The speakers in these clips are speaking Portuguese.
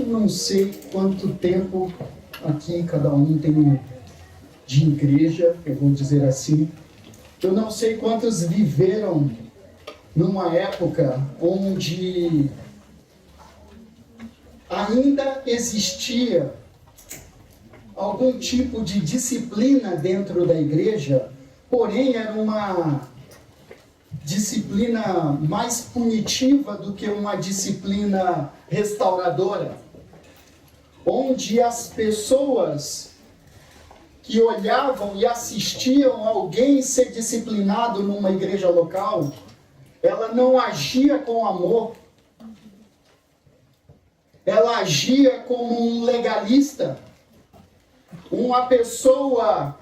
não sei quanto tempo aqui cada um tem de igreja, eu vou dizer assim. Eu não sei quantos viveram numa época onde ainda existia algum tipo de disciplina dentro da igreja, porém era uma disciplina mais punitiva do que uma disciplina restauradora, onde as pessoas que olhavam e assistiam alguém ser disciplinado numa igreja local, ela não agia com amor, ela agia como um legalista, uma pessoa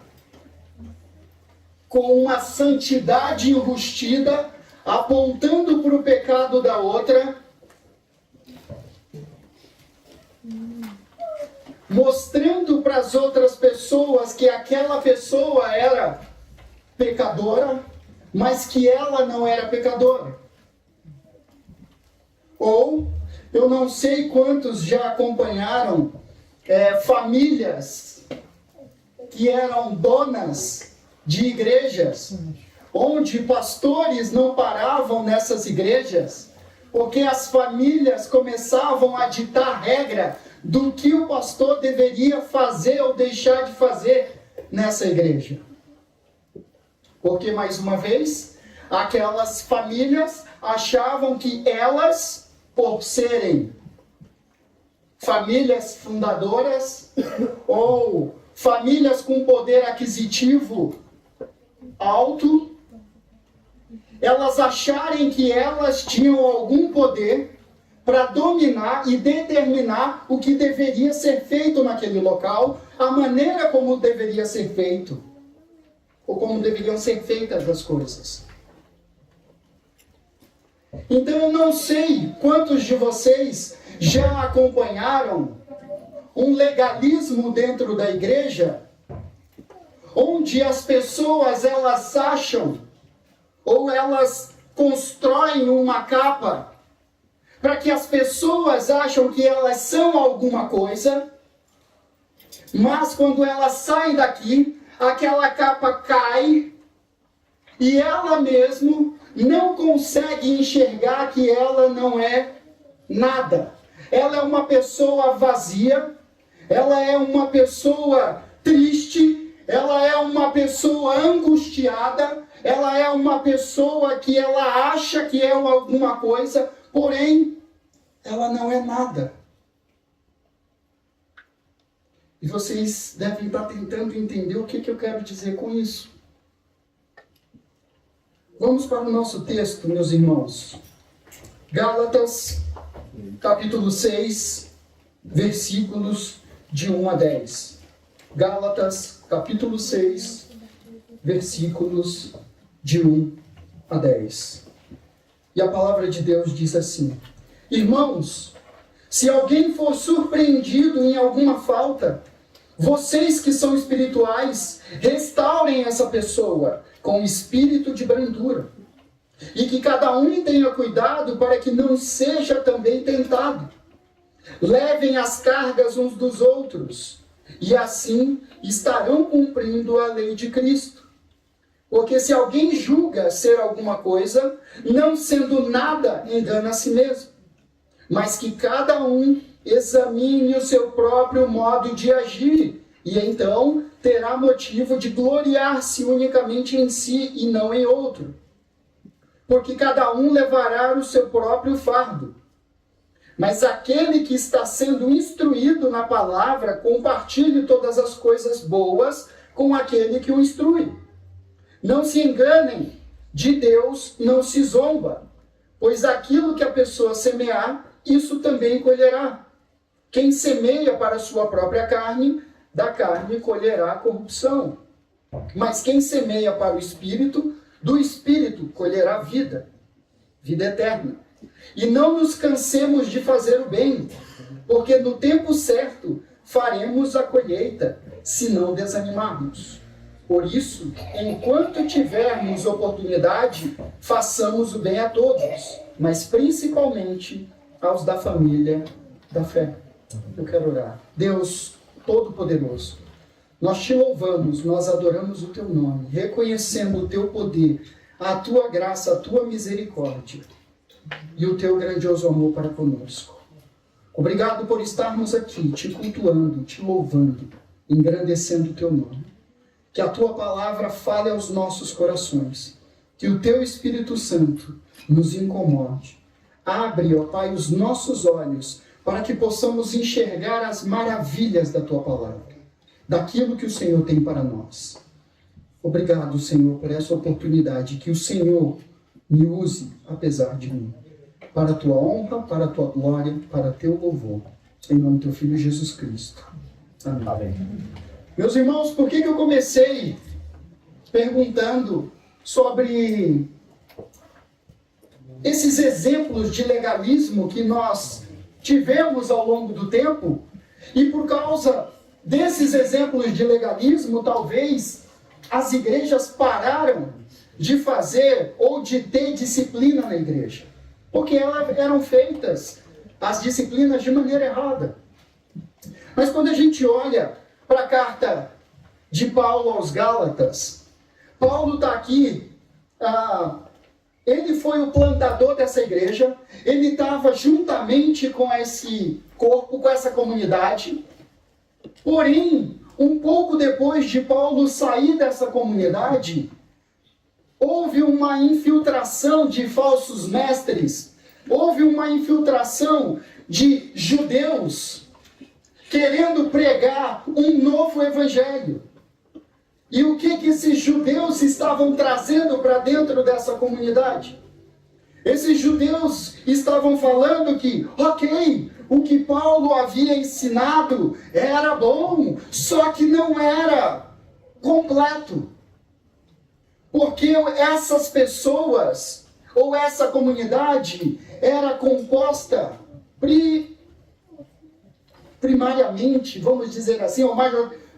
com uma santidade enrustida, apontando para o pecado da outra, mostrando para as outras pessoas que aquela pessoa era pecadora, mas que ela não era pecadora. Ou, eu não sei quantos já acompanharam famílias que eram donas de igrejas, onde pastores não paravam nessas igrejas, porque as famílias começavam a ditar regra do que o pastor deveria fazer ou deixar de fazer nessa igreja. Porque, mais uma vez, aquelas famílias achavam que elas, por serem famílias fundadoras ou famílias com poder aquisitivo alto, elas acharem que elas tinham algum poder para dominar e determinar o que deveria ser feito naquele local, a maneira como deveria ser feito, ou como deveriam ser feitas as coisas. Então eu não sei quantos de vocês já acompanharam um legalismo dentro da igreja, onde as pessoas elas acham ou elas constroem uma capa para que as pessoas acham que elas são alguma coisa, mas quando elas saem daqui, aquela capa cai e ela mesmo não consegue enxergar que ela não é nada. Ela é uma pessoa vazia, ela é uma pessoa triste, ela é uma pessoa angustiada, ela é uma pessoa que ela acha que é alguma coisa, porém, ela não é nada. E vocês devem estar tentando entender o que eu quero dizer com isso. Vamos para o nosso texto, meus irmãos. Gálatas, capítulo 6, versículos de 1 a 10. Gálatas, capítulo 6, versículos de 1 a 10. E a palavra de Deus diz assim: Irmãos, se alguém for surpreendido em alguma falta, vocês que são espirituais, restaurem essa pessoa com espírito de brandura. E que cada um tenha cuidado para que não seja também tentado. Levem as cargas uns dos outros, e assim estarão cumprindo a lei de Cristo. Porque se alguém julga ser alguma coisa, não sendo nada, engana a si mesmo. Mas que cada um examine o seu próprio modo de agir, e então terá motivo de gloriar-se unicamente em si e não em outro. Porque cada um levará o seu próprio fardo. Mas aquele que está sendo instruído na palavra, compartilhe todas as coisas boas com aquele que o instrui. Não se enganem, de Deus não se zomba, pois aquilo que a pessoa semear, isso também colherá. Quem semeia para a sua própria carne, da carne colherá corrupção. Mas quem semeia para o Espírito, do Espírito colherá vida, vida eterna. E não nos cansemos de fazer o bem, porque no tempo certo faremos a colheita, se não desanimarmos. Por isso, enquanto tivermos oportunidade, façamos o bem a todos, mas principalmente aos da família da fé. Eu quero orar. Deus Todo-Poderoso, nós te louvamos, nós adoramos o teu nome, reconhecendo o teu poder, a tua graça, a tua misericórdia e o teu grandioso amor para conosco. Obrigado por estarmos aqui, te cultuando, te louvando, engrandecendo o teu nome. Que a tua palavra fale aos nossos corações, que o teu Espírito Santo nos incomode. Abre, ó Pai, os nossos olhos para que possamos enxergar as maravilhas da tua palavra, daquilo que o Senhor tem para nós. Obrigado, Senhor, por essa oportunidade, que o Senhor me use, apesar de mim, para a tua honra, para a tua glória, para teu louvor. Em nome do teu Filho Jesus Cristo. Amém. Amém. Meus irmãos, por que eu comecei perguntando sobre esses exemplos de legalismo que nós tivemos ao longo do tempo? E por causa desses exemplos de legalismo, talvez as igrejas pararam de fazer ou de ter disciplina na igreja. Porque elas eram feitas, as disciplinas, de maneira errada. Mas quando a gente olha para a carta de Paulo aos Gálatas, Paulo está aqui, ele foi o plantador dessa igreja, ele estava juntamente com esse corpo, com essa comunidade. Porém, um pouco depois de Paulo sair dessa comunidade, houve uma infiltração de falsos mestres, houve uma infiltração de judeus querendo pregar um novo evangelho. E o que esses judeus estavam trazendo para dentro dessa comunidade? Esses judeus estavam falando que, ok, o que Paulo havia ensinado era bom, só que não era completo. Porque essas pessoas, ou essa comunidade, era composta primariamente, vamos dizer assim, ou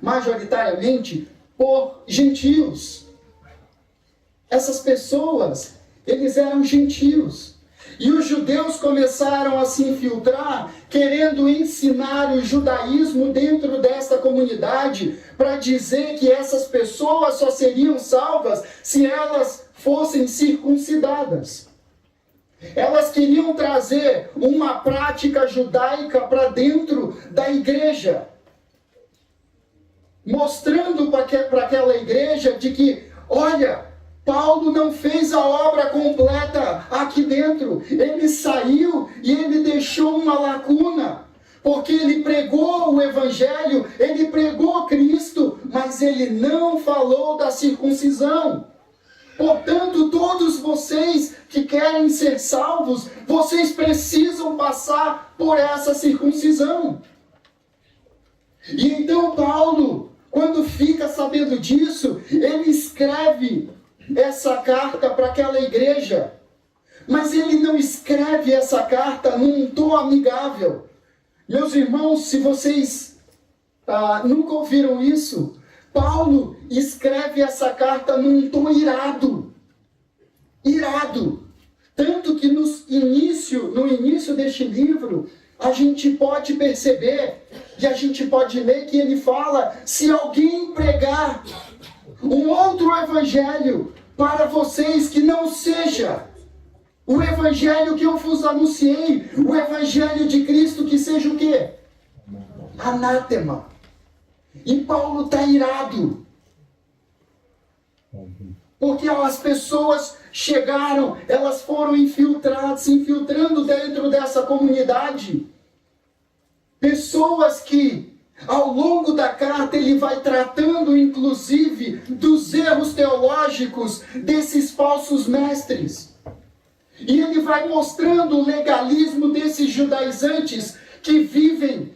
majoritariamente, por gentios. Essas pessoas, eles eram gentios. E os judeus começaram a se infiltrar, querendo ensinar o judaísmo dentro desta comunidade, para dizer que essas pessoas só seriam salvas se elas fossem circuncidadas. Elas queriam trazer uma prática judaica para dentro da igreja, mostrando para aquela igreja de que, olha, Paulo não fez a obra completa aqui dentro. Ele saiu e ele deixou uma lacuna, porque ele pregou o evangelho, ele pregou Cristo, mas ele não falou da circuncisão. Portanto, todos vocês que querem ser salvos, vocês precisam passar por essa circuncisão. E então Paulo, quando fica sabendo disso, ele escreve essa carta para aquela igreja. Mas ele não escreve essa carta num tom amigável. Meus irmãos, se vocês nunca ouviram isso, Paulo escreve essa carta num tom irado. Irado. Tanto que no início deste livro, a gente pode perceber e a gente pode ler que ele fala: se alguém pregar um outro evangelho para vocês que não seja o evangelho que eu vos anunciei, o evangelho de Cristo, que seja o quê? Anátema. E Paulo está irado. Porque as pessoas chegaram, elas foram se infiltrando dentro dessa comunidade. Pessoas que, ao longo da carta, ele vai tratando, inclusive, dos erros teológicos desses falsos mestres. E ele vai mostrando o legalismo desses judaizantes que vivem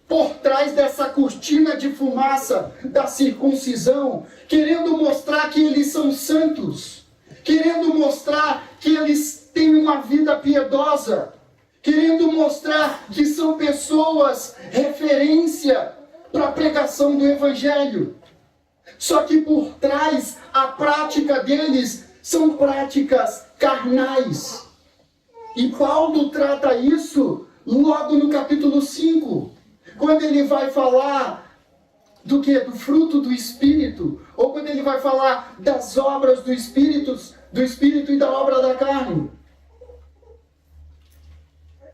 por trás dessa cortina de fumaça da circuncisão, querendo mostrar que eles são santos, querendo mostrar que eles têm uma vida piedosa, querendo mostrar que são pessoas referência para a pregação do evangelho. Só que por trás, a prática deles são práticas carnais. E Paulo trata isso logo no capítulo 5, quando ele vai falar do quê? Do fruto do Espírito, ou quando ele vai falar das obras do Espírito e da obra da carne.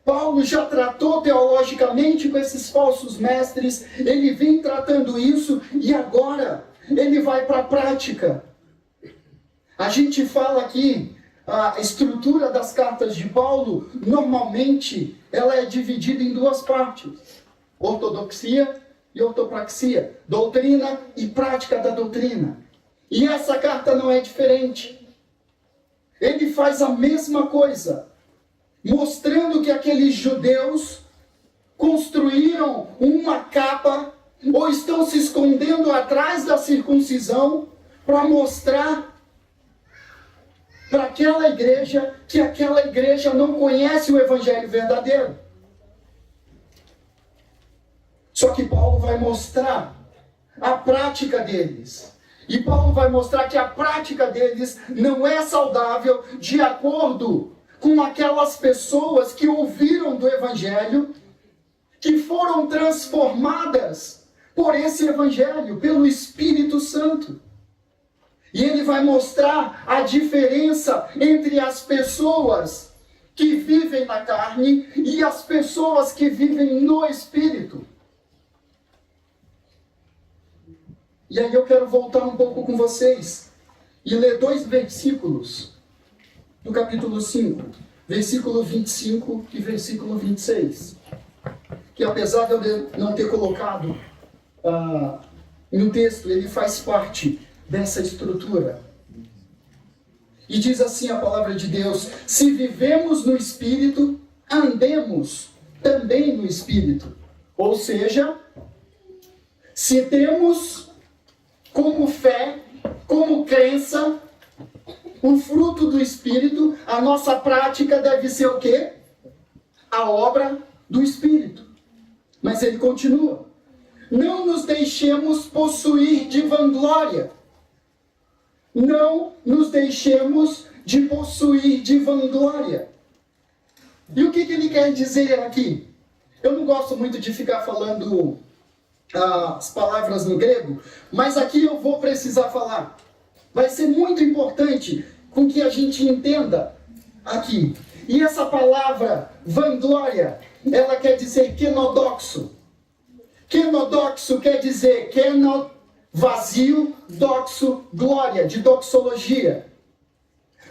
Paulo já tratou teologicamente com esses falsos mestres, ele vem tratando isso e agora ele vai para a prática. A gente fala aqui, a estrutura das cartas de Paulo, normalmente, ela é dividida em duas partes. Ortodoxia e ortopraxia. Doutrina e prática da doutrina. E essa carta não é diferente. Ele faz a mesma coisa, mostrando que aqueles judeus construíram uma capa ou estão se escondendo atrás da circuncisão para mostrar para aquela igreja que aquela igreja não conhece o evangelho verdadeiro. Só que Paulo vai mostrar a prática deles. E Paulo vai mostrar que a prática deles não é saudável de acordo com aquelas pessoas que ouviram do evangelho, que foram transformadas por esse evangelho, pelo Espírito Santo. E ele vai mostrar a diferença entre as pessoas que vivem na carne e as pessoas que vivem no Espírito. E aí eu quero voltar um pouco com vocês e ler 2 versículos do capítulo 5, versículo 25 e versículo 26. Que apesar de eu não ter colocado no texto, ele faz parte dessa estrutura. E diz assim a palavra de Deus: se vivemos no Espírito, andemos também no Espírito. Ou seja, se temos como fé, como crença, o fruto do Espírito, a nossa prática deve ser o quê? A obra do Espírito. Mas ele continua: não nos deixemos possuir de vanglória. Não nos deixemos de possuir de vanglória. E o que ele quer dizer aqui? Eu não gosto muito de ficar falando as palavras no grego, mas aqui eu vou precisar falar. Vai ser muito importante com que a gente entenda aqui. E essa palavra vanglória, ela quer dizer kenodoxo. Kenodoxo quer dizer vazio, doxo, glória, de doxologia.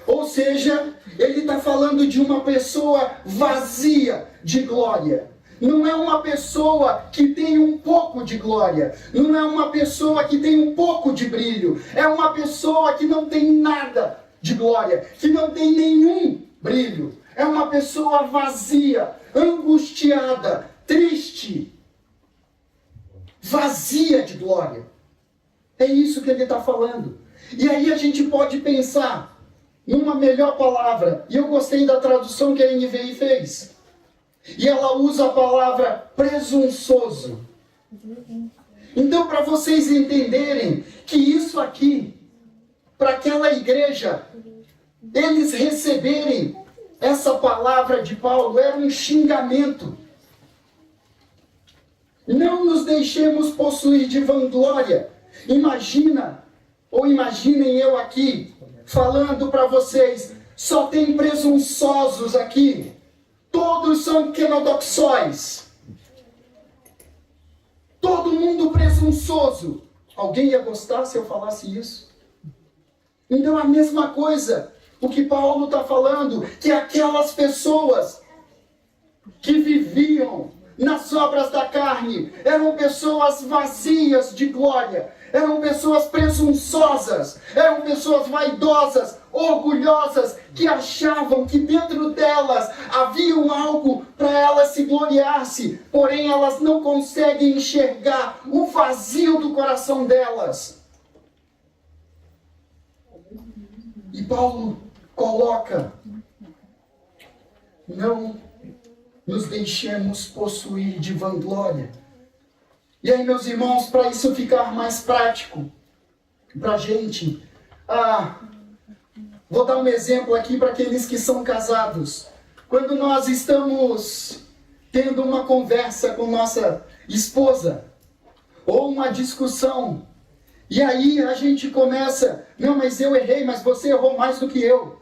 Ou seja, ele está falando de uma pessoa vazia de glória. Não é uma pessoa que tem um pouco de glória. Não é uma pessoa que tem um pouco de brilho. É uma pessoa que não tem nada de glória, que não tem nenhum brilho. É uma pessoa vazia, angustiada, triste, vazia de glória. É isso que ele está falando. E aí a gente pode pensar numa melhor palavra. E eu gostei da tradução que a NVI fez. E ela usa a palavra presunçoso. Então, para vocês entenderem que isso aqui, para aquela igreja, eles receberem essa palavra de Paulo, era um xingamento. Não nos deixemos possuir de vanglória. Imaginem eu aqui, falando para vocês, só tem presunçosos aqui. Todos são kenodoxóis. Todo mundo presunçoso. Alguém ia gostar se eu falasse isso? Então a mesma coisa, o que Paulo está falando, que aquelas pessoas que viviam nas obras da carne eram pessoas vazias de glória, eram pessoas presunçosas, eram pessoas vaidosas, orgulhosas, que achavam que dentro delas havia algo para elas se gloriar-se, porém elas não conseguem enxergar o vazio do coração delas. E Paulo coloca: não nos deixemos possuir de vanglória. E aí, meus irmãos, para isso ficar mais prático para a gente, vou dar um exemplo aqui para aqueles que são casados. Quando nós estamos tendo uma conversa com nossa esposa, ou uma discussão, e aí a gente começa, não, mas eu errei, mas você errou mais do que eu.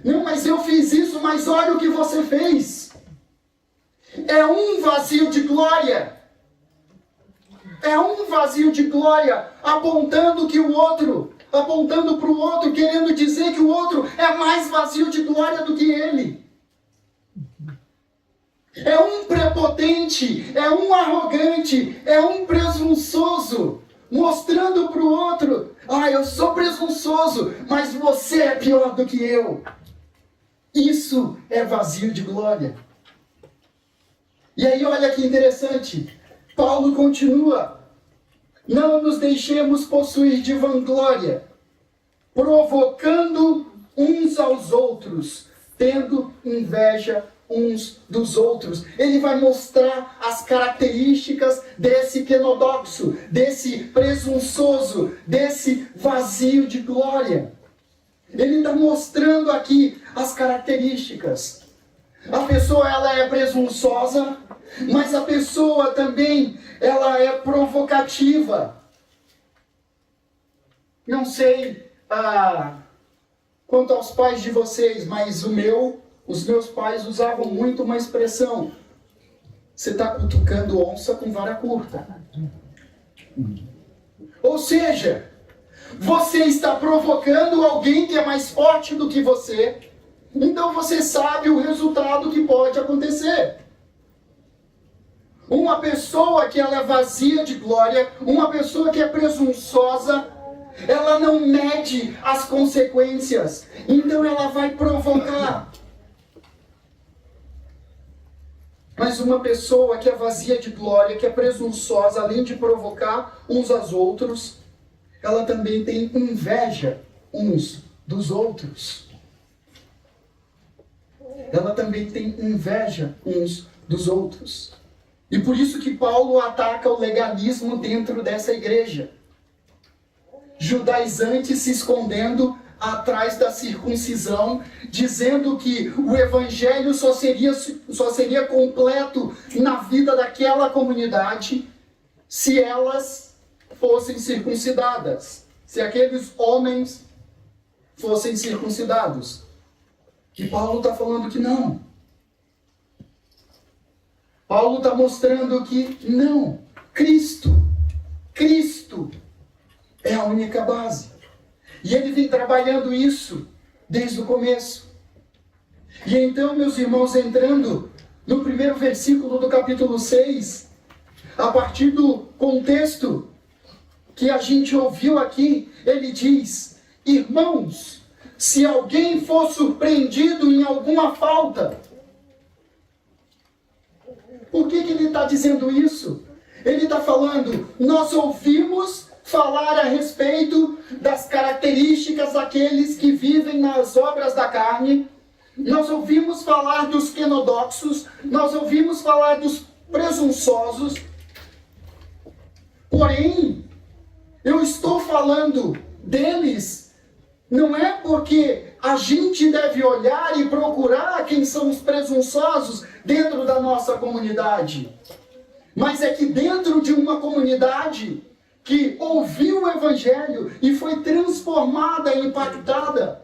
Não, mas eu fiz isso, mas olha o que você fez. É um vazio de glória. É um vazio de glória, apontando para o outro, querendo dizer que o outro é mais vazio de glória do que ele. É um prepotente, é um arrogante, é um presunçoso, mostrando para o outro, eu sou presunçoso, mas você é pior do que eu. Isso é vazio de glória. E aí olha que interessante, Paulo continua, não nos deixemos possuir de vanglória, provocando uns aos outros, tendo inveja uns dos outros. Ele vai mostrar as características desse quenodoxo, desse presunçoso, desse vazio de glória. Ele está mostrando aqui as características. A pessoa, ela é presunçosa, mas a pessoa também, ela é provocativa. Não sei quanto aos pais de vocês, mas os meus pais usavam muito uma expressão: você está cutucando onça com vara curta. Ou seja, você está provocando alguém que é mais forte do que você, então você sabe o resultado que pode acontecer. Uma pessoa que ela é vazia de glória, uma pessoa que é presunçosa, ela não mede as consequências, então ela vai provocar. Mas uma pessoa que é vazia de glória, que é presunçosa, além de provocar uns aos outros, ela também tem inveja uns dos outros. Ela também tem inveja uns dos outros. E por isso que Paulo ataca o legalismo dentro dessa igreja. Judaizantes se escondendo atrás da circuncisão, dizendo que o evangelho só seria completo na vida daquela comunidade se elas fossem circuncidadas, se aqueles homens fossem circuncidados. E Paulo está falando que não. Paulo está mostrando que não. Cristo é a única base. E ele vem trabalhando isso desde o começo. E então, meus irmãos, entrando no primeiro versículo do capítulo 6, a partir do contexto que a gente ouviu aqui, ele diz: irmãos, se alguém for surpreendido em alguma falta. Por que ele está dizendo isso? Ele está falando, nós ouvimos falar a respeito das características daqueles que vivem nas obras da carne, nós ouvimos falar dos quenodoxos, nós ouvimos falar dos presunçosos, porém, eu estou falando deles, não é porque a gente deve olhar e procurar quem são os presunçosos dentro da nossa comunidade, mas é que dentro de uma comunidade que ouviu o Evangelho e foi transformada e impactada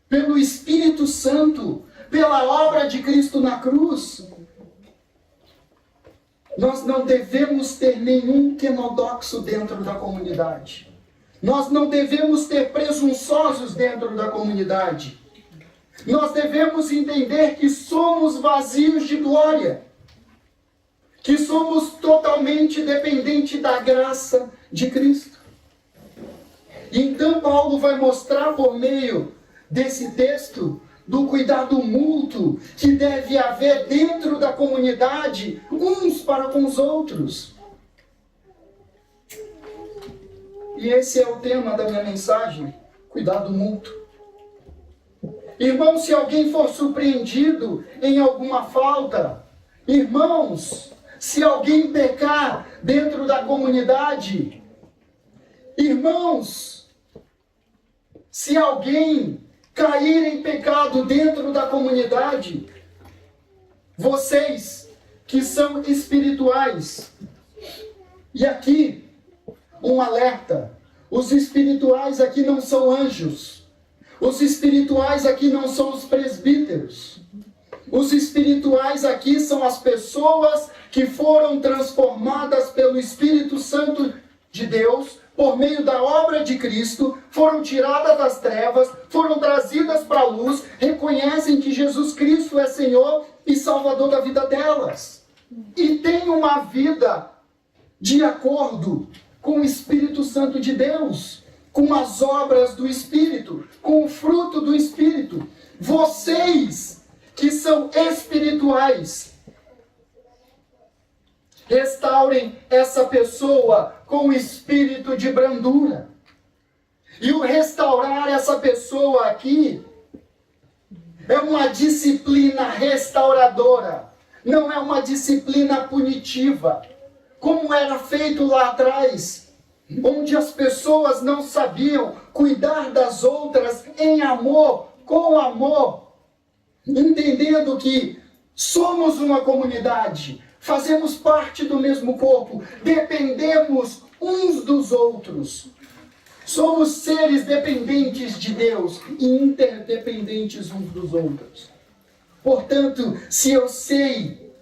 pelo Espírito Santo, pela obra de Cristo na cruz, nós não devemos ter nenhum quenodoxo dentro da comunidade. Nós não devemos ter presunçosos dentro da comunidade. Nós devemos entender que somos vazios de glória, que somos totalmente dependentes da graça de Cristo. Então Paulo vai mostrar por meio desse texto do cuidado mútuo que deve haver dentro da comunidade, uns para com os outros. E esse é o tema da minha mensagem, cuidado mútuo. Irmãos, se alguém for surpreendido em alguma falta, irmãos, se alguém pecar dentro da comunidade, irmãos, se alguém cair em pecado dentro da comunidade, vocês que são espirituais, e aqui um alerta: os espirituais aqui não são anjos, os espirituais aqui não são os presbíteros, os espirituais aqui são as pessoas que foram transformadas pelo Espírito Santo de Deus, por meio da obra de Cristo, foram tiradas das trevas, foram trazidas para a luz, reconhecem que Jesus Cristo é Senhor e Salvador da vida delas. E têm uma vida de acordo com o Espírito Santo de Deus, com as obras do Espírito, com o fruto do Espírito. Vocês que são espirituais, restaurem essa pessoa com o espírito de brandura. E o restaurar essa pessoa aqui é uma disciplina restauradora, não é uma disciplina punitiva, como era feito lá atrás, onde as pessoas não sabiam cuidar das outras em amor, com amor, entendendo que somos uma comunidade, fazemos parte do mesmo corpo, dependemos uns dos outros. Somos seres dependentes de Deus e interdependentes uns dos outros. Portanto, se eu sei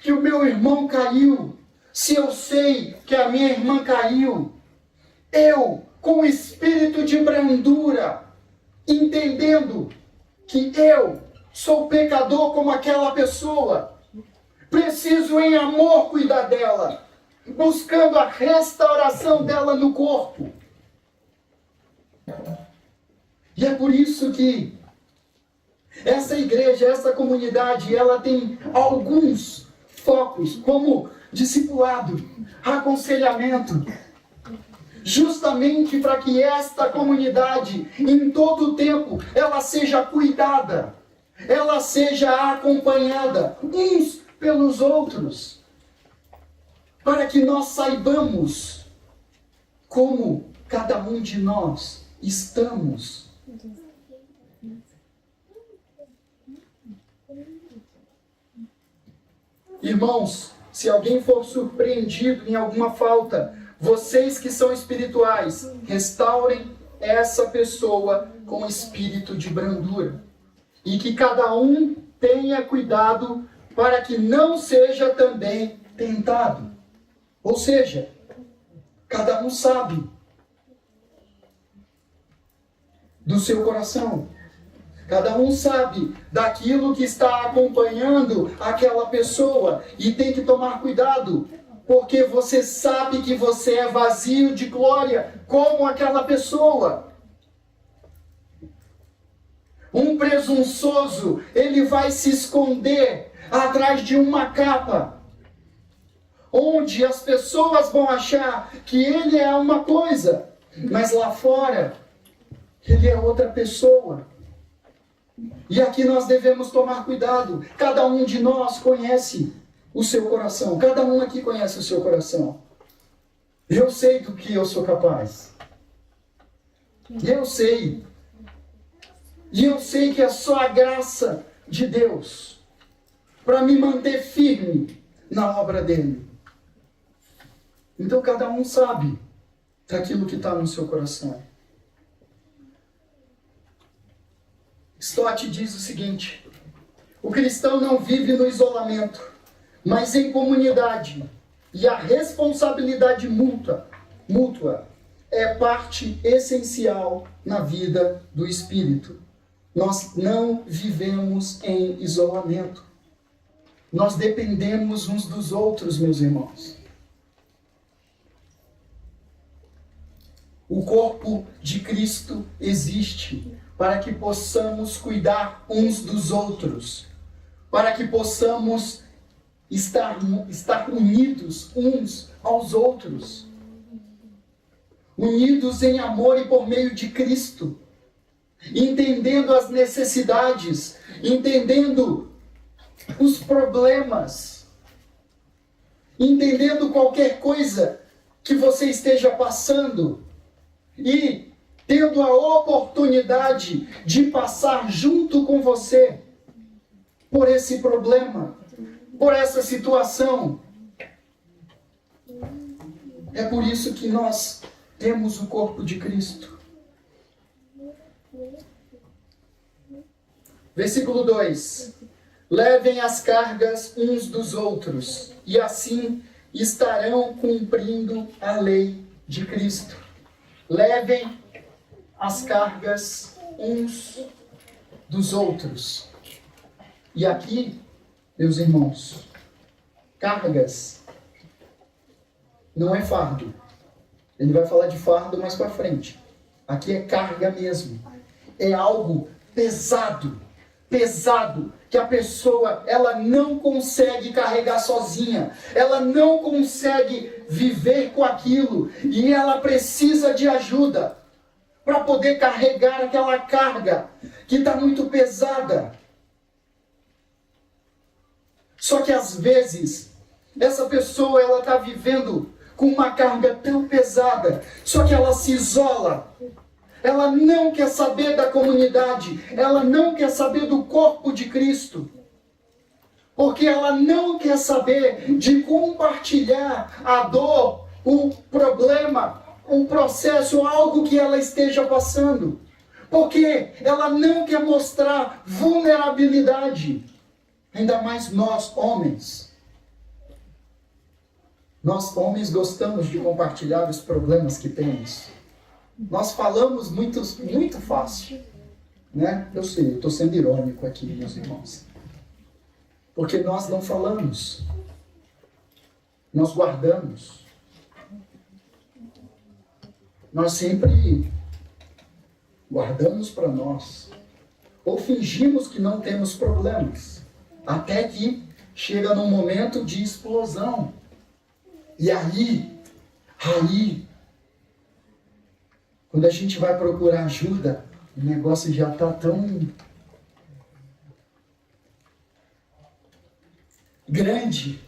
que o meu irmão caiu, se eu sei que a minha irmã caiu, eu, com espírito de brandura, entendendo que eu sou pecador como aquela pessoa, preciso em amor cuidar dela, buscando a restauração dela no corpo. E é por isso que essa igreja, essa comunidade, ela tem alguns focos, como discipulado, aconselhamento, justamente para que esta comunidade, em todo o tempo, ela seja cuidada, ela seja acompanhada uns pelos outros, para que nós saibamos como cada um de nós estamos. Irmãos, se alguém for surpreendido em alguma falta, vocês que são espirituais, restaurem essa pessoa com espírito de brandura. E que cada um tenha cuidado para que não seja também tentado. Ou seja, cada um sabe do seu coração. Cada um sabe daquilo que está acompanhando aquela pessoa e tem que tomar cuidado, porque você sabe que você é vazio de glória como aquela pessoa. Um presunçoso, ele vai se esconder atrás de uma capa, onde as pessoas vão achar que ele é uma coisa, mas lá fora ele é outra pessoa. E aqui nós devemos tomar cuidado. Cada um de nós conhece o seu coração. Cada um aqui conhece o seu coração. Eu sei do que eu sou capaz. Eu sei. E eu sei que é só a graça de Deus para me manter firme na obra dele. Então cada um sabe daquilo que está no seu coração. Stott diz o seguinte: o cristão não vive no isolamento, mas em comunidade, e a responsabilidade mútua é parte essencial na vida do espírito. Nós não vivemos em isolamento. Nós dependemos uns dos outros, meus irmãos. O corpo de Cristo existe para que possamos cuidar uns dos outros, para que possamos estar unidos uns aos outros, unidos em amor e por meio de Cristo, entendendo as necessidades, entendendo os problemas, entendendo qualquer coisa que você esteja passando e tendo a oportunidade de passar junto com você por esse problema, por essa situação. É por isso que nós temos o corpo de Cristo. Versículo 2. Levem as cargas uns dos outros, e assim estarão cumprindo a lei de Cristo. Levem as cargas uns dos outros. E aqui, meus irmãos, cargas não é fardo. Ele vai falar de fardo mais para frente. Aqui é carga mesmo. É algo pesado, que a pessoa ela não consegue carregar sozinha. Ela não consegue viver com aquilo e ela precisa de ajuda para poder carregar aquela carga que está muito pesada. Só que às vezes essa pessoa ela está vivendo com uma carga tão pesada, só que ela se isola. Ela não quer saber da comunidade, ela não quer saber do corpo de Cristo, porque ela não quer saber de compartilhar a dor, o problema, o processo, algo que ela esteja passando, porque ela não quer mostrar vulnerabilidade, ainda mais nós homens. Nós homens gostamos de compartilhar os problemas que temos. Nós falamos muito fácil, né? Eu sei, eu estou sendo irônico aqui, meus irmãos. Porque nós não falamos. Nós guardamos. Nós sempre guardamos para nós. Ou fingimos que não temos problemas. Até que chega num momento de explosão. E aí, quando a gente vai procurar ajuda, o negócio já está tão grande,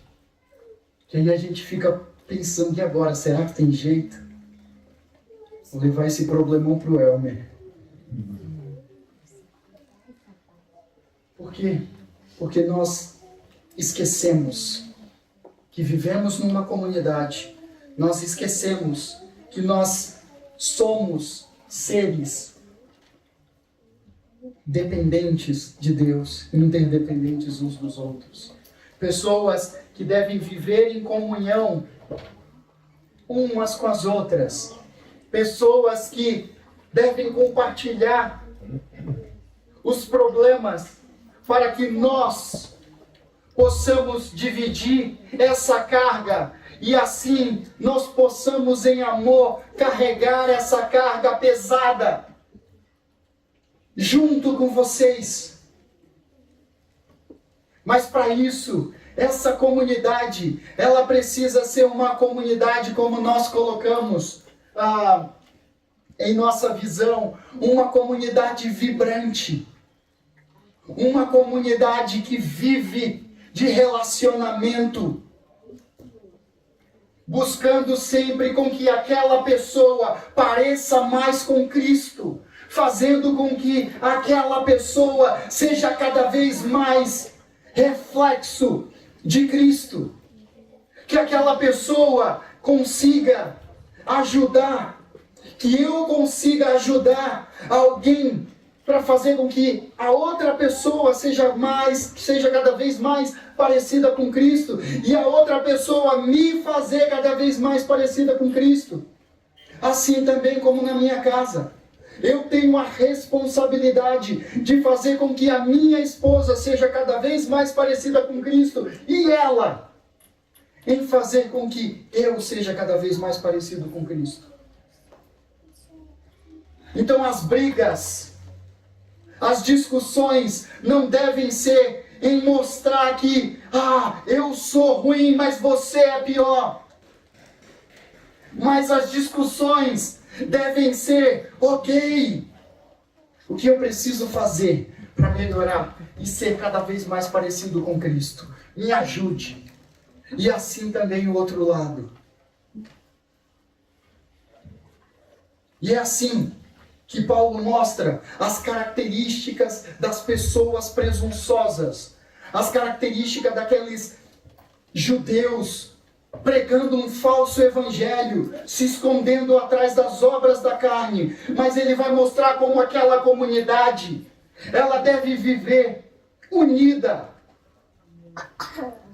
que aí a gente fica pensando, e agora, será que tem jeito? Vou levar esse problemão para o Elmer. Por quê? Porque nós esquecemos que vivemos numa comunidade. Nós esquecemos que nós somos seres dependentes de Deus, interdependentes uns dos outros. Pessoas que devem viver em comunhão umas com as outras. Pessoas que devem compartilhar os problemas para que nós possamos dividir essa carga e assim nós possamos em amor carregar essa carga pesada junto com vocês. Mas para isso, essa comunidade, ela precisa ser uma comunidade como nós colocamos em nossa visão, uma comunidade vibrante, uma comunidade que vive de relacionamento, buscando sempre com que aquela pessoa pareça mais com Cristo, fazendo com que aquela pessoa seja cada vez mais reflexo de Cristo, que aquela pessoa consiga ajudar, que eu consiga ajudar alguém para fazer com que a outra pessoa seja cada vez mais parecida com Cristo, e a outra pessoa me fazer cada vez mais parecida com Cristo. Assim também como na minha casa. Eu tenho a responsabilidade de fazer com que a minha esposa seja cada vez mais parecida com Cristo, e ela em fazer com que eu seja cada vez mais parecido com Cristo. Então as brigas, as discussões não devem ser em mostrar que, eu sou ruim, mas você é pior. Mas as discussões devem ser, ok, o que eu preciso fazer para melhorar e ser cada vez mais parecido com Cristo? Me ajude. E assim também o outro lado. E é assim que Paulo mostra as características das pessoas presunçosas, as características daqueles judeus pregando um falso evangelho, se escondendo atrás das obras da carne. Mas ele vai mostrar como aquela comunidade, ela deve viver unida.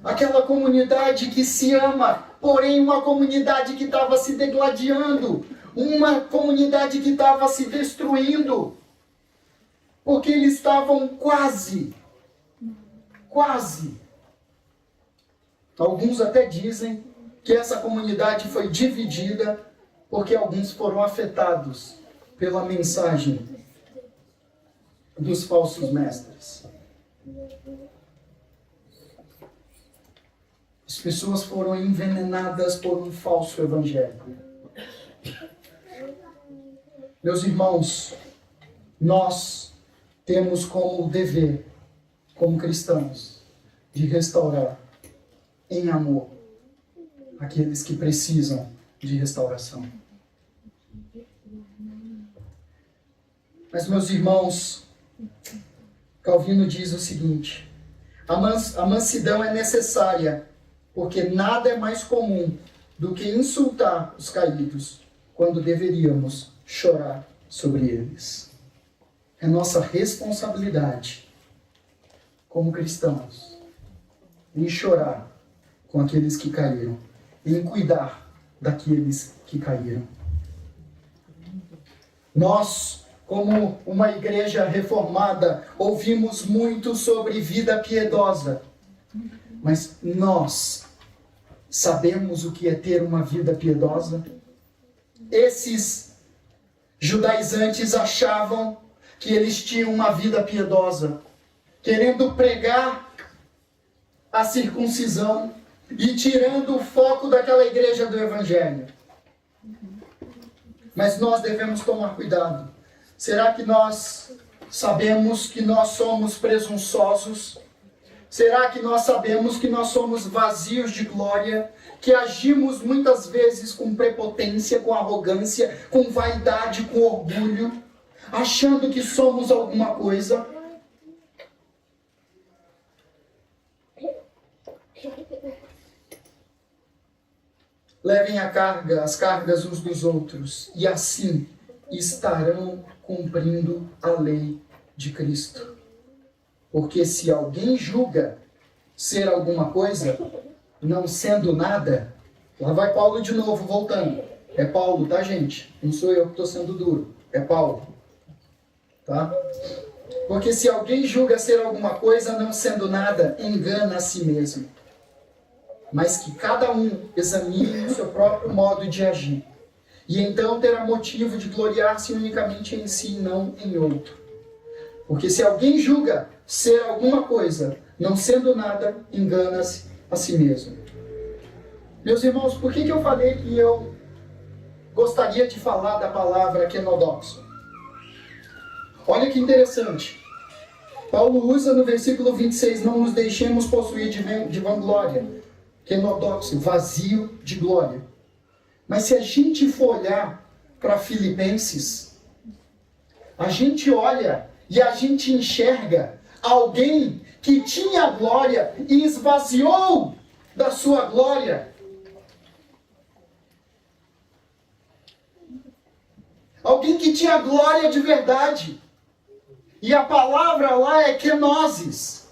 Aquela comunidade que se ama, porém uma comunidade que estava se degladiando, uma comunidade que estava se destruindo, porque eles estavam quase. Alguns até dizem que essa comunidade foi dividida porque alguns foram afetados pela mensagem dos falsos mestres. As pessoas foram envenenadas por um falso evangelho. Meus irmãos, nós temos como dever, como cristãos, de restaurar em amor aqueles que precisam de restauração. Mas, meus irmãos, Calvino diz o seguinte: a mansidão é necessária, porque nada é mais comum do que insultar os caídos, quando deveríamos chorar sobre eles. É nossa responsabilidade, como cristãos, em chorar com aqueles que caíram, em cuidar daqueles que caíram. Nós, como uma igreja reformada, ouvimos muito sobre vida piedosa, mas nós sabemos o que é ter uma vida piedosa? Esses judaizantes achavam que eles tinham uma vida piedosa, querendo pregar a circuncisão e tirando o foco daquela igreja do evangelho. Mas nós devemos tomar cuidado. Será que nós sabemos que nós somos presunçosos? Será que nós sabemos que nós somos vazios de glória? Que agimos muitas vezes com prepotência, com arrogância, com vaidade, com orgulho, achando que somos alguma coisa? Levem as cargas uns dos outros, e assim estarão cumprindo a lei de Cristo. Porque se alguém julga ser alguma coisa, não sendo nada, lá vai Paulo de novo, voltando. É Paulo, tá, gente? Não sou eu que estou sendo duro, é Paulo. Tá? Porque se alguém julga ser alguma coisa, não sendo nada, engana a si mesmo. Mas que cada um examine o seu próprio modo de agir. E então terá motivo de gloriar-se unicamente em si e não em outro. Porque se alguém julga ser alguma coisa, não sendo nada, engana-se a si mesmo. Meus irmãos, por que eu falei que eu gostaria de falar da palavra kenodoxo? Olha que interessante. Paulo usa no versículo 26, não nos deixemos possuir de vanglória. Kenodoxo, vazio de glória. Mas se a gente for olhar para Filipenses, a gente olha e a gente enxerga alguém que tinha glória e esvaziou da sua glória. Alguém que tinha glória de verdade. E a palavra lá é kenosis.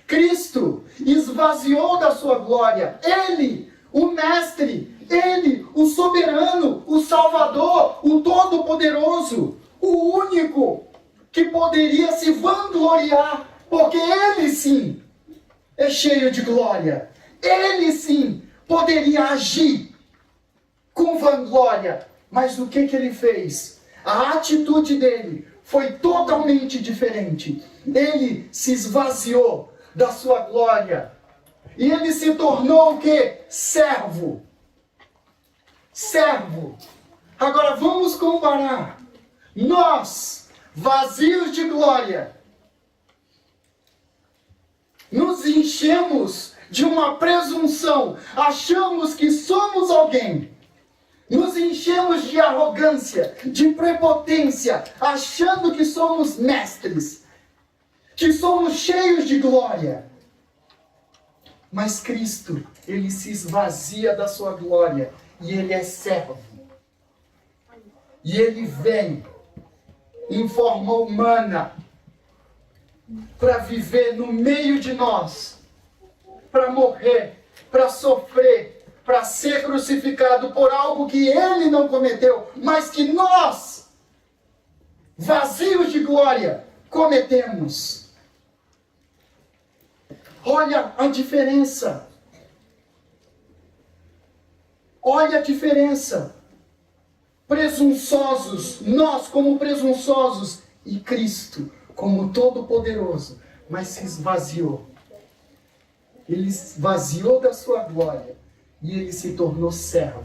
Cristo esvaziou da sua glória. Ele, o Mestre, Ele, o Soberano, o Salvador, o Todo-Poderoso, o único que poderia se vangloriar, porque Ele sim é cheio de glória. Ele sim poderia agir com vanglória. Mas o que Ele fez? A atitude dele foi totalmente diferente. Ele se esvaziou da sua glória. E ele se tornou o quê? Servo. Servo. Agora vamos comparar. Nós, vazios de glória, nos enchemos de uma presunção. Achamos que somos alguém. Nos enchemos de arrogância, de prepotência, achando que somos mestres, que somos cheios de glória. Mas Cristo, ele se esvazia da sua glória e ele é servo. E ele vem em forma humana para viver no meio de nós, para morrer, para sofrer, para ser crucificado por algo que ele não cometeu, mas que nós, vazios de glória, cometemos. Olha a diferença. Olha a diferença. Presunçosos, nós como presunçosos, e Cristo como todo-poderoso, mas se esvaziou. Ele esvaziou da sua glória e ele se tornou servo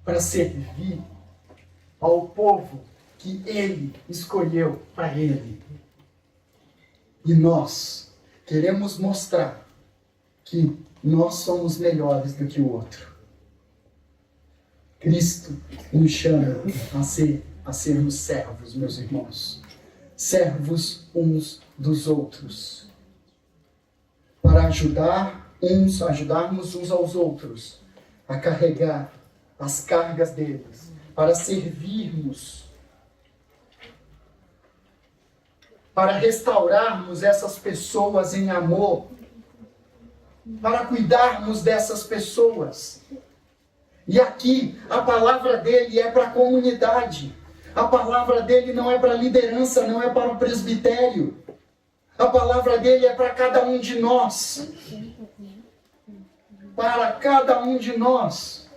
para servir ao povo que ele escolheu para ele. E nós queremos mostrar que nós somos melhores do que o outro. Cristo nos chama a sermos servos, meus irmãos. Servos uns dos outros. Para ajudarmos uns aos outros a carregar as cargas deles. Para servirmos. Para restaurarmos essas pessoas em amor. Para cuidarmos dessas pessoas. E aqui, a palavra dele é para a comunidade. A palavra dele não é para a liderança, não é para o presbitério. A palavra dele é para cada um de nós. Para cada um de nós.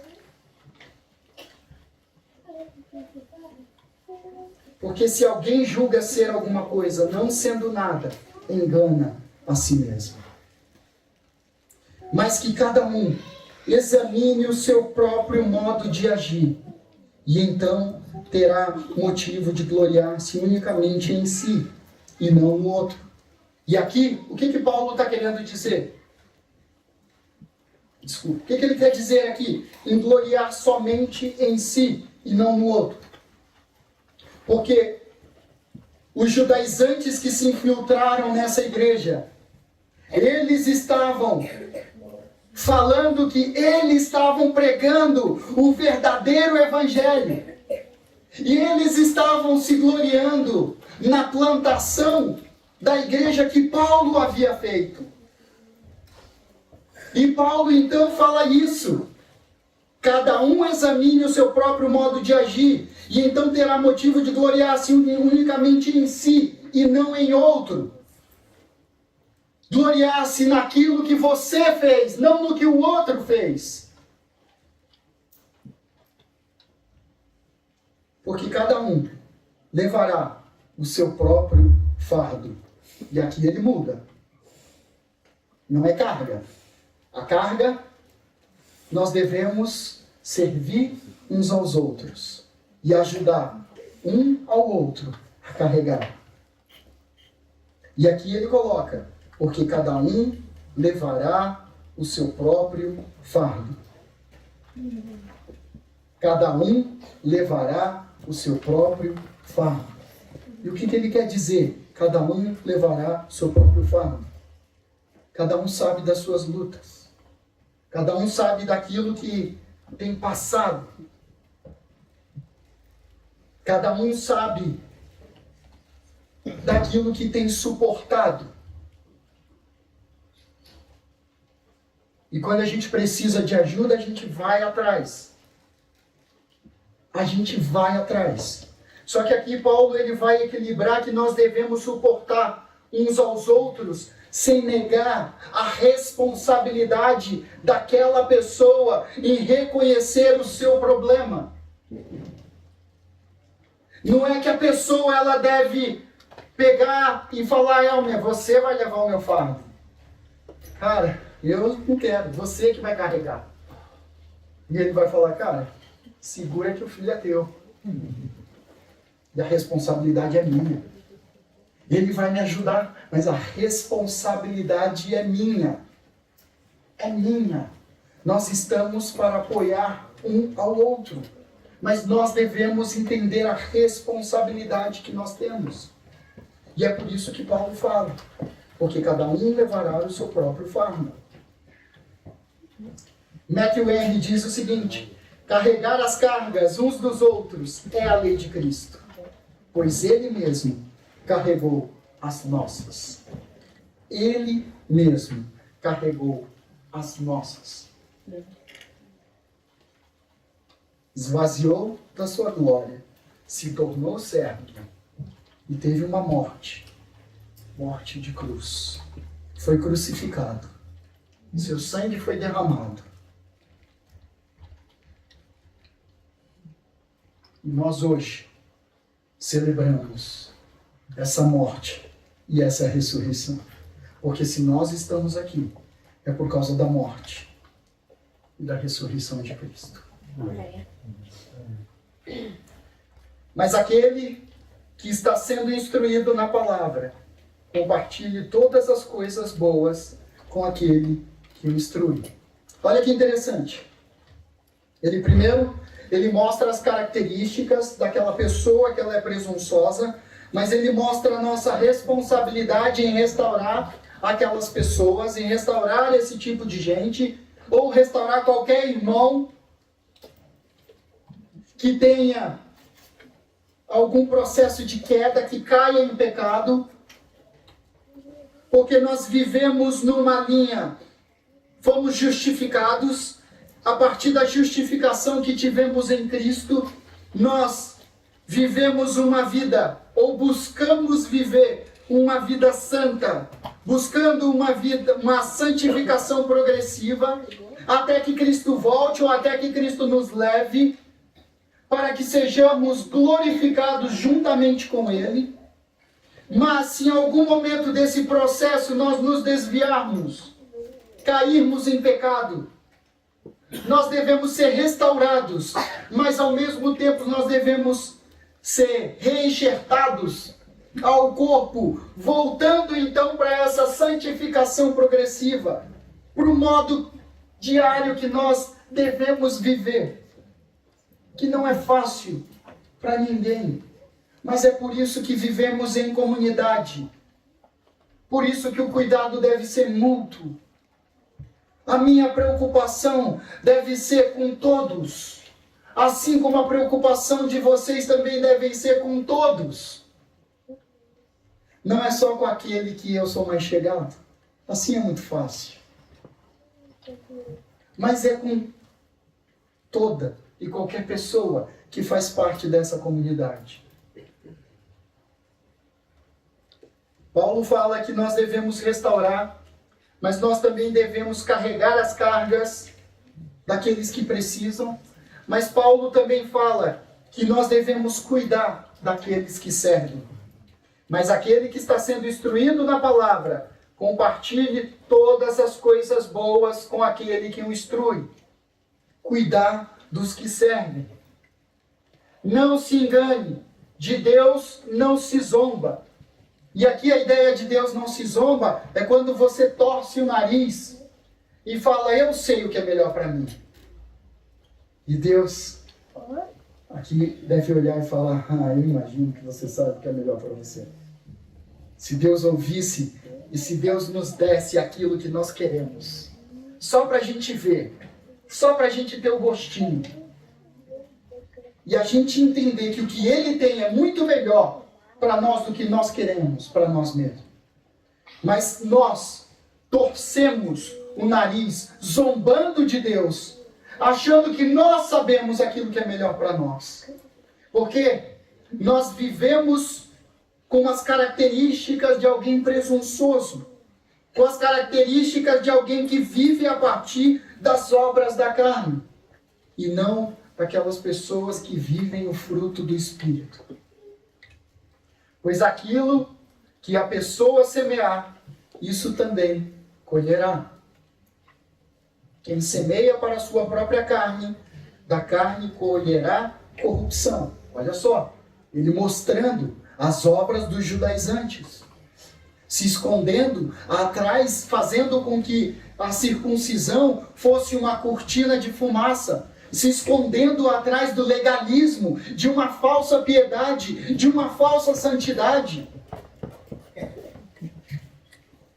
Porque se alguém julga ser alguma coisa, não sendo nada, engana a si mesmo. Mas que cada um examine o seu próprio modo de agir, e então terá motivo de gloriar-se unicamente em si, e não no outro. E aqui, o que Paulo está querendo dizer? Desculpa, o que ele quer dizer aqui? Em gloriar somente em si, e não no outro. Porque os judaizantes que se infiltraram nessa igreja, eles estavam falando que eles estavam pregando o verdadeiro evangelho. E eles estavam se gloriando na plantação da igreja que Paulo havia feito. E Paulo então fala isso. Cada um examine o seu próprio modo de agir, e então terá motivo de gloriar-se unicamente em si, e não em outro. Gloriar-se naquilo que você fez, não no que o outro fez. Porque cada um levará o seu próprio fardo. E aqui ele muda. Não é carga. A carga, nós devemos servir uns aos outros e ajudar um ao outro a carregar. E aqui ele coloca: porque cada um levará o seu próprio fardo. Cada um levará o seu próprio fardo. E o que ele quer dizer? Cada um levará o seu próprio fardo. Cada um sabe das suas lutas. Cada um sabe daquilo que tem passado. Cada um sabe daquilo que tem suportado. E quando a gente precisa de ajuda, a gente vai atrás. A gente vai atrás. Só que aqui Paulo ele vai equilibrar que nós devemos suportar uns aos outros sem negar a responsabilidade daquela pessoa em reconhecer o seu problema. Não é que a pessoa ela deve pegar e falar: Elmer, você vai levar o meu fardo. Cara, eu não quero, você que vai carregar. E ele vai falar: cara, segura que o filho é teu. E a responsabilidade é minha. Ele vai me ajudar, mas a responsabilidade é minha. É minha. Nós estamos para apoiar um ao outro. Mas nós devemos entender a responsabilidade que nós temos. E é por isso que Paulo fala, porque cada um levará o seu próprio fardo. Matthew Henry diz o seguinte: carregar as cargas uns dos outros é a lei de Cristo, pois Ele mesmo carregou as nossas. Ele mesmo carregou as nossas. Esvaziou da sua glória, se tornou servo e teve uma morte de cruz. Foi crucificado. Seu sangue foi derramado. E nós hoje celebramos essa morte e essa ressurreição. Porque se nós estamos aqui, é por causa da morte e da ressurreição de Cristo. Mas aquele que está sendo instruído na palavra, compartilhe todas as coisas boas com aquele que o instrui. Olha que interessante. Ele mostra as características daquela pessoa que ela é presunçosa, mas ele mostra a nossa responsabilidade em restaurar aquelas pessoas, em restaurar esse tipo de gente, ou restaurar qualquer irmão que tenha algum processo de queda, que caia em pecado, porque nós vivemos numa linha, fomos justificados, a partir da justificação que tivemos em Cristo, nós vivemos uma vida, ou buscamos viver uma vida santa, buscando uma santificação progressiva, até que Cristo volte, ou até que Cristo nos leve, para que sejamos glorificados juntamente com Ele. Mas se em algum momento desse processo nós nos desviarmos, cairmos em pecado, nós devemos ser restaurados, mas ao mesmo tempo nós devemos ser reenxertados ao corpo, voltando então para essa santificação progressiva, para o modo diário que nós devemos viver, que não é fácil para ninguém, mas é por isso que vivemos em comunidade, por isso que o cuidado deve ser mútuo. A minha preocupação deve ser com todos, assim como a preocupação de vocês também deve ser com todos. Não é só com aquele que eu sou mais chegado, assim é muito fácil. Mas é com toda e qualquer pessoa que faz parte dessa comunidade. Paulo fala que nós devemos restaurar, mas nós também devemos carregar as cargas daqueles que precisam. Mas Paulo também fala que nós devemos cuidar daqueles que servem. Mas aquele que está sendo instruído na palavra, compartilhe todas as coisas boas com aquele que o instrui. Cuidar dos que servem. Não se engane, de Deus não se zomba. E aqui a ideia de Deus não se zomba é quando você torce o nariz e fala, eu sei o que é melhor para mim. E Deus aqui deve olhar e falar, eu imagino que você sabe o que é melhor para você. Se Deus ouvisse e se Deus nos desse aquilo que nós queremos, só para a gente ver, só para a gente ter o gostinho, e a gente entender que o que Ele tem é muito melhor para nós do que nós queremos, para nós mesmos. Mas nós torcemos o nariz, zombando de Deus, achando que nós sabemos aquilo que é melhor para nós. Porque nós vivemos com as características de alguém presunçoso, com as características de alguém que vive a partir das obras da carne, e não daquelas pessoas que vivem o fruto do Espírito. Pois aquilo que a pessoa semear, isso também colherá. Quem semeia para a sua própria carne, da carne colherá corrupção. Olha só, ele mostrando as obras dos judaizantes, se escondendo atrás, fazendo com que a circuncisão fosse uma cortina de fumaça, se escondendo atrás do legalismo, de uma falsa piedade, de uma falsa santidade.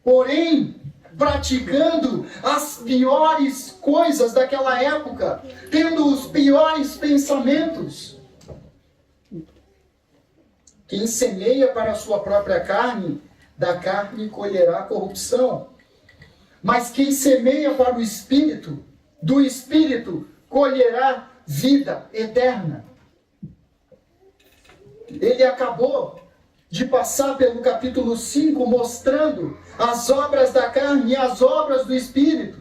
Porém, praticando as piores coisas daquela época, tendo os piores pensamentos. Quem semeia para a sua própria carne, da carne colherá corrupção. Mas quem semeia para o Espírito, do Espírito colherá vida eterna. Ele acabou de passar pelo capítulo 5, mostrando as obras da carne e as obras do Espírito.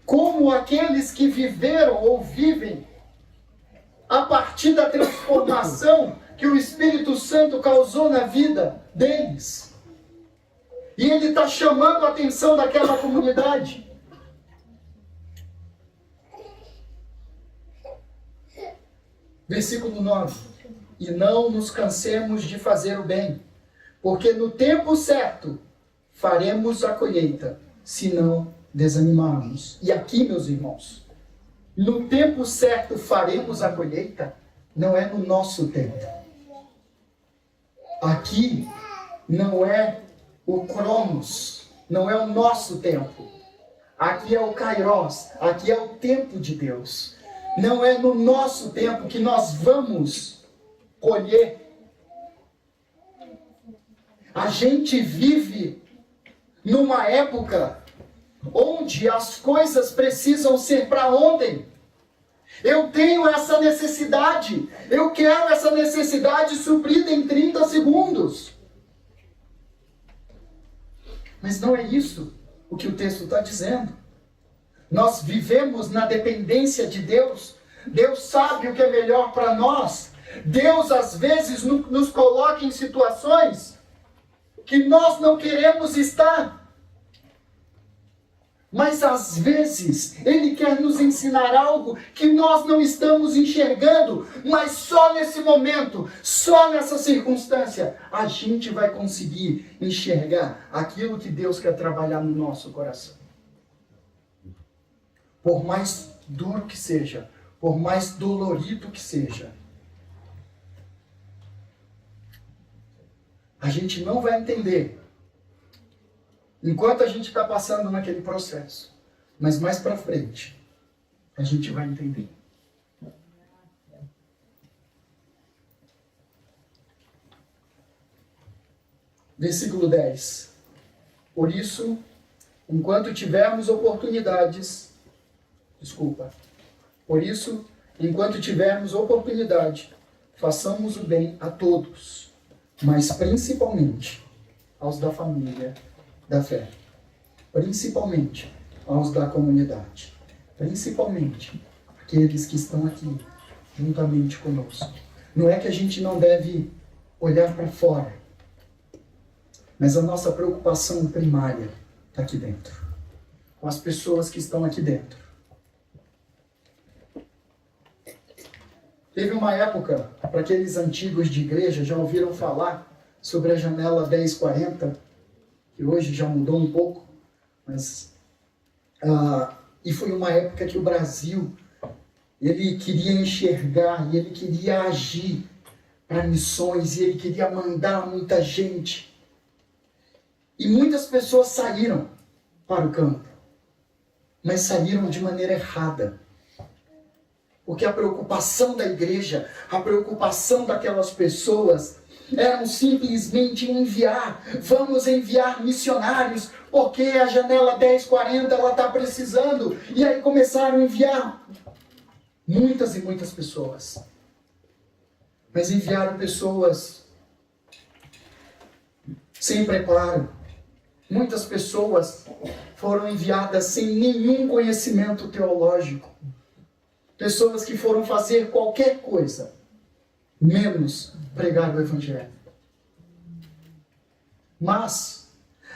Como aqueles que viveram ou vivem a partir da transformação que o Espírito Santo causou na vida deles. E ele está chamando a atenção daquela comunidade. Versículo 9. E não nos cansemos de fazer o bem, porque no tempo certo faremos a colheita, se não desanimarmos. E aqui, meus irmãos, no tempo certo faremos a colheita, não é no nosso tempo. Aqui não é o Cronos, não é o nosso tempo. Aqui é o Kairos, aqui é o tempo de Deus. Não é no nosso tempo que nós vamos colher. A gente vive numa época onde as coisas precisam ser para ontem. Eu tenho essa necessidade, eu quero essa necessidade suprida em 30 segundos. Mas não é isso o que o texto está dizendo. Nós vivemos na dependência de Deus. Deus sabe o que é melhor para nós. Deus, às vezes, nos coloca em situações que nós não queremos estar. Mas, às vezes, Ele quer nos ensinar algo que nós não estamos enxergando. Mas só nesse momento, só nessa circunstância, a gente vai conseguir enxergar aquilo que Deus quer trabalhar no nosso coração. Por mais duro que seja, por mais dolorido que seja, a gente não vai entender enquanto a gente está passando naquele processo. Mas mais para frente, a gente vai entender. Versículo 10. Por isso, enquanto tivermos oportunidade, façamos o bem a todos, mas principalmente aos da família da fé, principalmente aos da comunidade, principalmente aqueles que estão aqui juntamente conosco. Não é que a gente não deve olhar para fora, mas a nossa preocupação primária está aqui dentro, com as pessoas que estão aqui dentro. Teve uma época, para aqueles antigos de igreja, já ouviram falar sobre a janela 1040, que hoje já mudou um pouco, mas e foi uma época que o Brasil, ele queria enxergar e ele queria agir para missões e ele queria mandar muita gente. E muitas pessoas saíram para o campo, mas saíram de maneira errada. Porque a preocupação da igreja, a preocupação daquelas pessoas eram simplesmente vamos enviar missionários, porque a janela 1040 ela está precisando. E aí começaram a enviar muitas e muitas pessoas. Mas enviaram pessoas sem preparo. Muitas pessoas foram enviadas sem nenhum conhecimento teológico. Pessoas que foram fazer qualquer coisa, menos pregar o Evangelho. Mas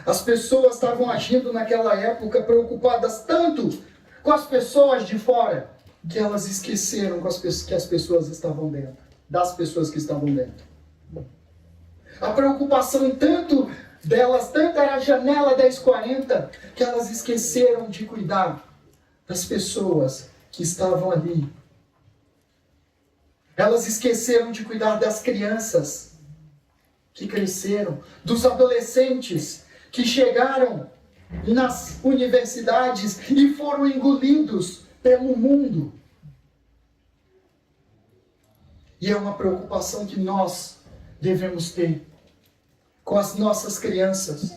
as pessoas estavam agindo naquela época preocupadas tanto com as pessoas de fora, que elas esqueceram que as pessoas estavam dentro, das pessoas que estavam dentro. A preocupação tanto era a janela 1040, que elas esqueceram de cuidar das pessoas que estavam ali. Elas esqueceram de cuidar das crianças que cresceram, dos adolescentes que chegaram nas universidades e foram engolidos pelo mundo. E é uma preocupação que nós devemos ter com as nossas crianças.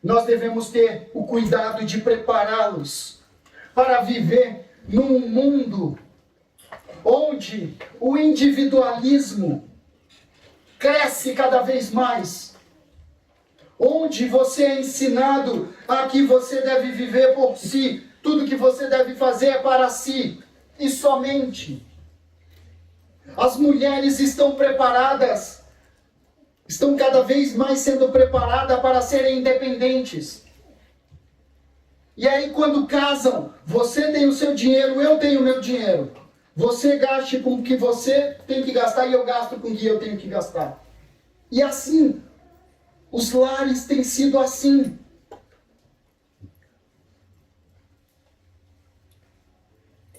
Nós devemos ter o cuidado de prepará-los para viver num mundo onde o individualismo cresce cada vez mais, onde você é ensinado a que você deve viver por si, tudo que você deve fazer é para si e somente. As mulheres estão preparadas, estão cada vez mais sendo preparadas para serem independentes. E aí quando casam, você tem o seu dinheiro, eu tenho o meu dinheiro. Você gaste com o que você tem que gastar e eu gasto com o que eu tenho que gastar. E assim, os lares têm sido assim.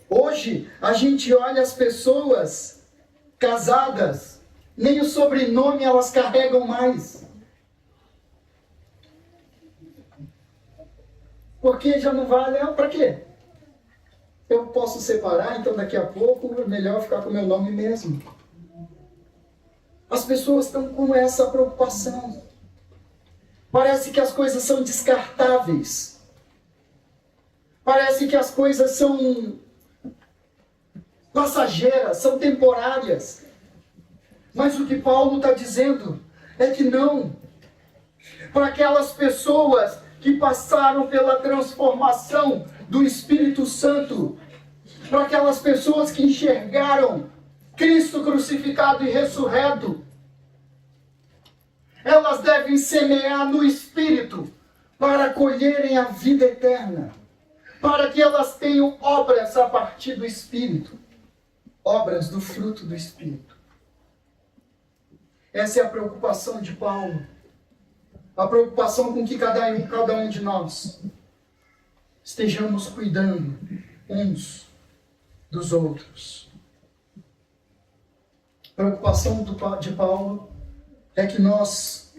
Hoje, a gente olha as pessoas casadas, nem o sobrenome elas carregam mais. Porque já não vale, para quê? Eu posso separar, então daqui a pouco é melhor ficar com o meu nome mesmo. As pessoas estão com essa preocupação. Parece que as coisas são descartáveis. Parece que as coisas são passageiras, são temporárias. Mas o que Paulo está dizendo é que não. Para aquelas pessoas que passaram pela transformação do Espírito Santo, para aquelas pessoas que enxergaram Cristo crucificado e ressurreto, elas devem semear no Espírito para colherem a vida eterna, para que elas tenham obras a partir do Espírito, obras do fruto do Espírito. Essa é a preocupação de Paulo, a preocupação com que cada um de nós estejamos cuidando uns dos outros. A preocupação de Paulo é que nós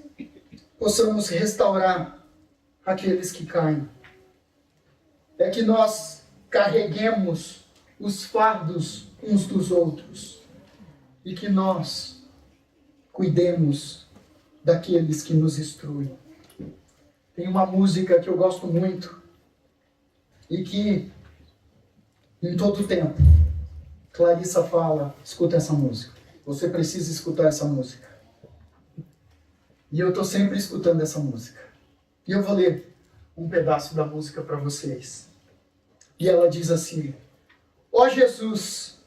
possamos restaurar aqueles que caem. É que nós carreguemos os fardos uns dos outros. E que nós cuidemos daqueles que nos instruem. Tem uma música que eu gosto muito e que, em todo tempo, Clarissa fala, escuta essa música. Você precisa escutar essa música. E eu estou sempre escutando essa música. E eu vou ler um pedaço da música para vocês. E ela diz assim: Ó Jesus,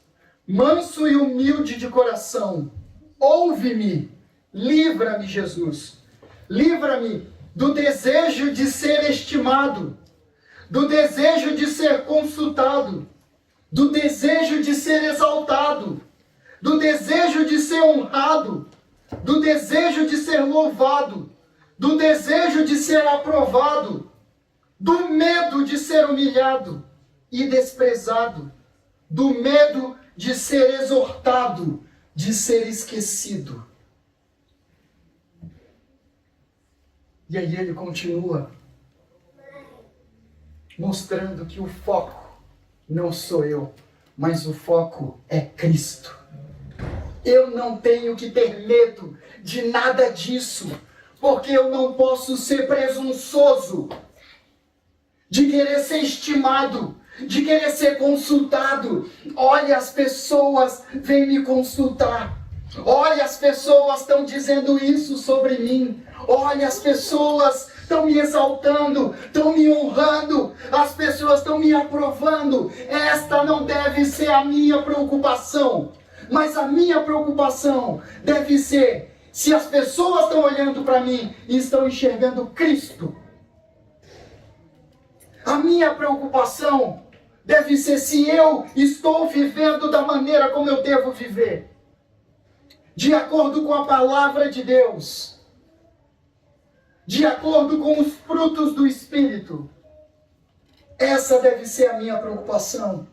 manso e humilde de coração, ouve-me, livra-me, Jesus. Livra-me do desejo de ser estimado, do desejo de ser consultado, do desejo de ser exaltado, do desejo de ser honrado, do desejo de ser louvado, do desejo de ser aprovado, do medo de ser humilhado e desprezado, do medo de ser exortado, de ser esquecido. E aí ele continua mostrando que o foco não sou eu, mas o foco é Cristo. Eu não tenho que ter medo de nada disso, porque eu não posso ser presunçoso de querer ser estimado, de querer ser consultado. Olha, as pessoas vêm me consultar. Olha, as pessoas estão dizendo isso sobre mim. Olha, as pessoas estão me exaltando, estão me honrando, as pessoas estão me aprovando. Esta não deve ser a minha preocupação. Mas a minha preocupação deve ser se as pessoas estão olhando para mim e estão enxergando Cristo. A minha preocupação deve ser se eu estou vivendo da maneira como eu devo viver, de acordo com a palavra de Deus, de acordo com os frutos do Espírito. Essa deve ser a minha preocupação.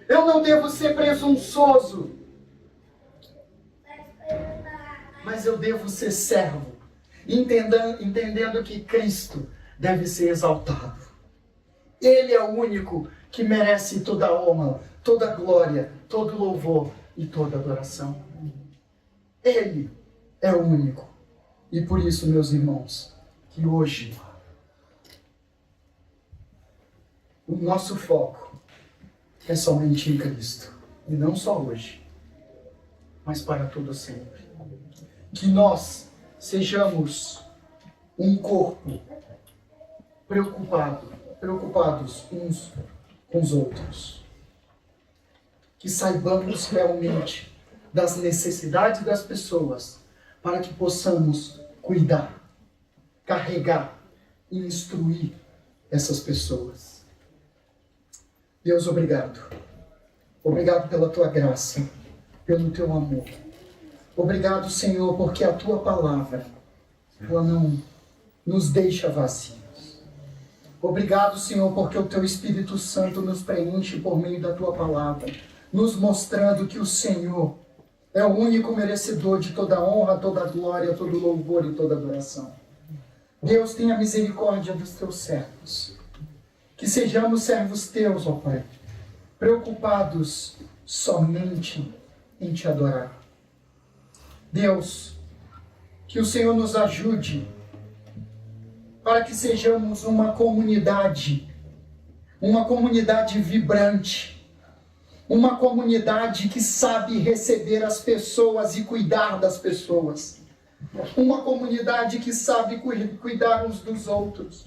Eu não devo ser presunçoso, mas eu devo ser servo, entendendo que Cristo deve ser exaltado. Ele é o único que merece toda a honra, toda a glória, todo o louvor e toda a adoração. Ele é o único. E por isso, meus irmãos, que hoje o nosso foco é somente em Cristo. E não só hoje, mas para todo sempre. Que nós sejamos um corpo preocupados uns com os outros. Que saibamos realmente das necessidades das pessoas para que possamos cuidar, carregar e instruir essas pessoas. Deus, obrigado. Obrigado pela tua graça, pelo teu amor. Obrigado, Senhor, porque a tua palavra, ela não nos deixa vazios. Obrigado, Senhor, porque o teu Espírito Santo nos preenche por meio da tua palavra, nos mostrando que o Senhor é o único merecedor de toda honra, toda glória, todo louvor e toda adoração. Deus, tenha misericórdia dos teus servos. Que sejamos servos teus, ó Pai, preocupados somente em te adorar. Deus, que o Senhor nos ajude para que sejamos uma comunidade vibrante, uma comunidade que sabe receber as pessoas e cuidar das pessoas, uma comunidade que sabe cuidar uns dos outros,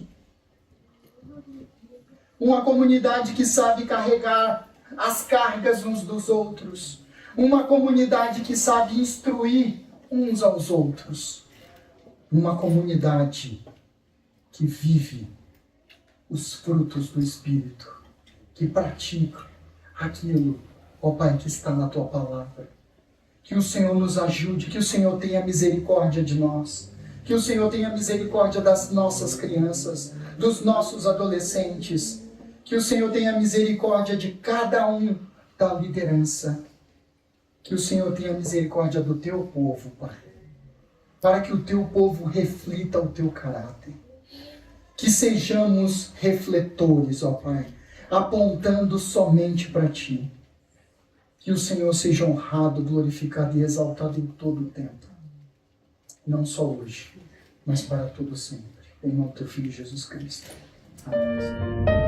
uma comunidade que sabe carregar as cargas uns dos outros, uma comunidade que sabe instruir uns aos outros, uma comunidade que vive os frutos do Espírito, que pratica aquilo, ó Pai, que está na tua palavra. Que o Senhor nos ajude, que o Senhor tenha misericórdia de nós, que o Senhor tenha misericórdia das nossas crianças, dos nossos adolescentes, que o Senhor tenha misericórdia de cada um da liderança, que o Senhor tenha misericórdia do teu povo, Pai, para que o teu povo reflita o teu caráter. Que sejamos refletores, ó Pai, apontando somente para Ti. Que o Senhor seja honrado, glorificado e exaltado em todo o tempo. Não só hoje, mas para todo sempre. Em nome do Teu Filho Jesus Cristo. Amém.